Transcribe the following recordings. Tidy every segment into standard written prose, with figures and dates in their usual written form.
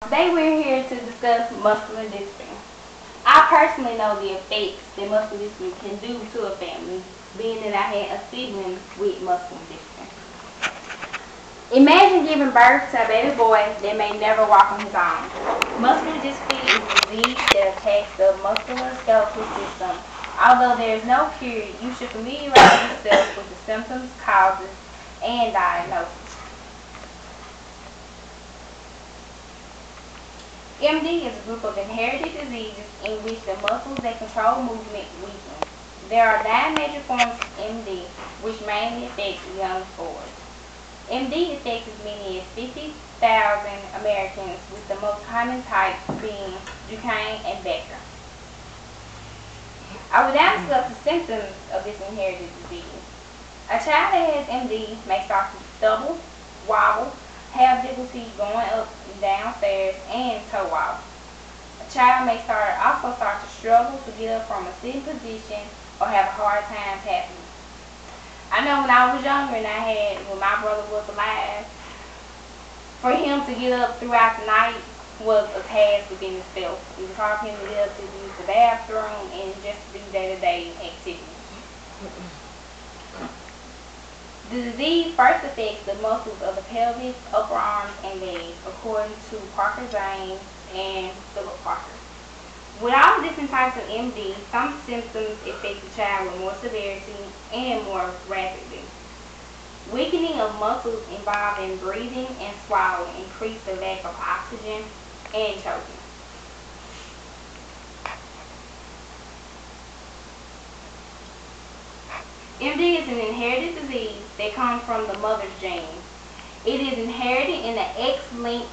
Today we're here to discuss muscular dystrophy. I personally know the effects that muscular dystrophy can do to a family, being that I had a sibling with muscular dystrophy. Imagine giving birth to a baby boy that may never walk on his own. Muscular dystrophy is a disease that attacks the musculoskeletal system. Although there is no cure, you should familiarize yourself with the symptoms, causes, and diagnosis. MD is a group of inherited diseases in which the muscles that control movement weaken. There are 9 major forms of MD, which mainly affect young boys. MD affects as many as 50,000 Americans, with the most common types being Khume and Becker. I will now discuss the symptoms of this inherited disease. A child that has MD may start to stumble, wobble, have difficulty going up and down stairs, and toe wobble. A child may also start to struggle to get up from a sitting position or have a hard time tapping. I know when I was younger and when my brother was alive, for him to get up throughout the night was a task within itself. It was hard for him to get up to use the bathroom and just do day-to-day activities. The disease first affects the muscles of the pelvis, upper arms, and legs, according to Parker James and Philip Parker. With all the different types of MD, some symptoms affect the child with more severity and more rapidly. Weakening of muscles involved in breathing and swallowing increase the lack of oxygen and choking. MD is an inherited disease that comes from the mother's genes. It is inherited in an X-linked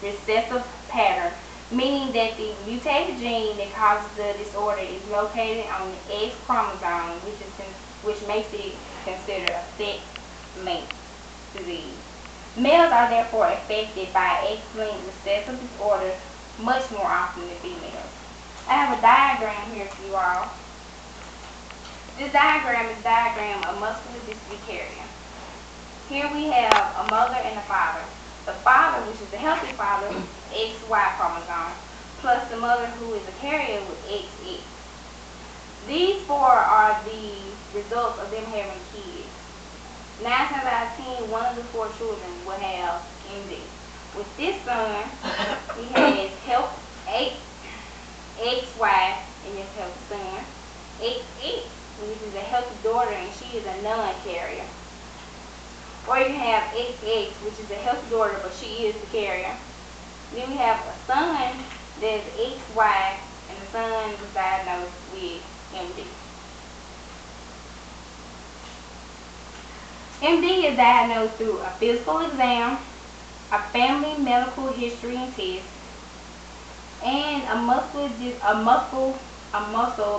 recessive pattern, meaning that the mutated gene that causes the disorder is located on the X chromosome, which makes it considered a sex-linked disease. Males are therefore affected by X-linked recessive disorder much more often than females. I have a diagram here for you all. This diagram is a diagram of muscular dystrophy carrier. Here we have a mother and a father. The father, which is the healthy father, XY chromosome, plus the mother who is a carrier with XX. These 4 are the results of them having kids. 9 times out of 10, one of the 4 children will have MD. With this son, he has XY, and this healthy son, XX, which is a healthy daughter, and she is a non-carrier. Or you can have XX, which is a healthy daughter, but she is the carrier. Then we have a son that's XY, and the son was diagnosed with MD. MD is diagnosed through a physical exam, a family medical history and test, and a muscle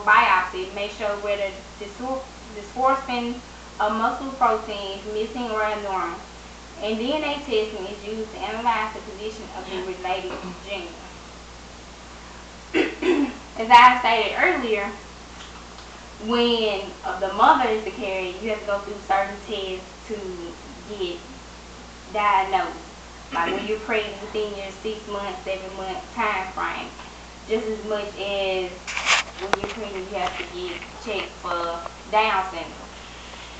biopsy may show whether dystrophin of muscle protein is missing or abnormal. And DNA testing is used to analyze the position of the related genes. As I stated earlier, when the mother is the carrier, you have to go through certain tests to get diagnosed. Like when you're pregnant within your 6 months, 7 month time frame. Just as much as when you're pregnant, you have to get checked for Down syndrome.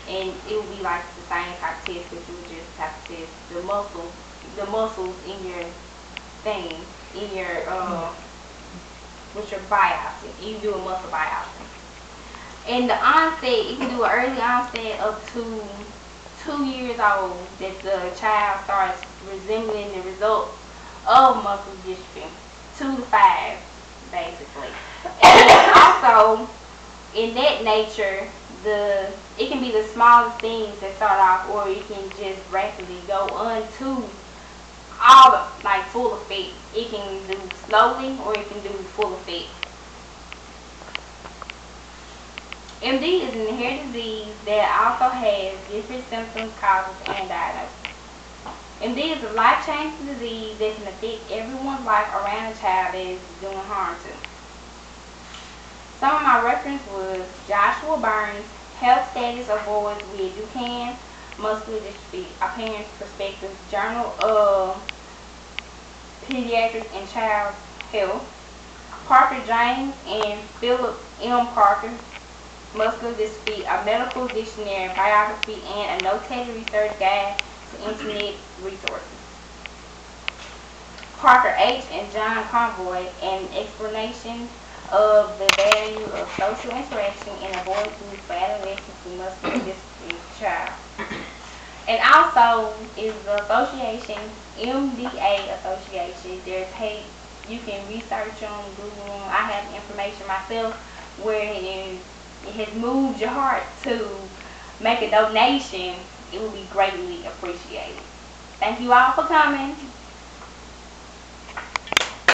And it would be like the same type of test, but you would just have to test the muscles in your thing, in your with your biopsy. You do a muscle biopsy. And the onset, you can do an early onset up to 2 years old that the child starts resembling the results of muscle dystrophy. 2 to 5, basically. And also, in that nature, it can be the smallest things that start off, or it can just rapidly go on to all of, like, full effect. It can do slowly, or it can do full effect. MD is an inherited disease that also has different symptoms, causes, and diagnosis. MD is a life-changing disease that can affect everyone's life around a child that is doing harm to. Some of my reference was Joshua Burns, Health Status of Boys with Duchenne Muscular Dystrophy, A Parent's Perspective, Journal of Pediatrics and Child Health. Parker James and Philip M. Parker, Muscular Dystrophy, a medical dictionary, biography, and a notated research guide to internet resources. Parker H. and John Convoy, an explanation of the value of social interaction and avoidance for adolescents with muscular dystrophy child. And also is the association, MDA Association. There's page, you can research them, Google them. I have information myself where it has moved your heart to make a donation. It will be greatly appreciated. Thank you all for coming.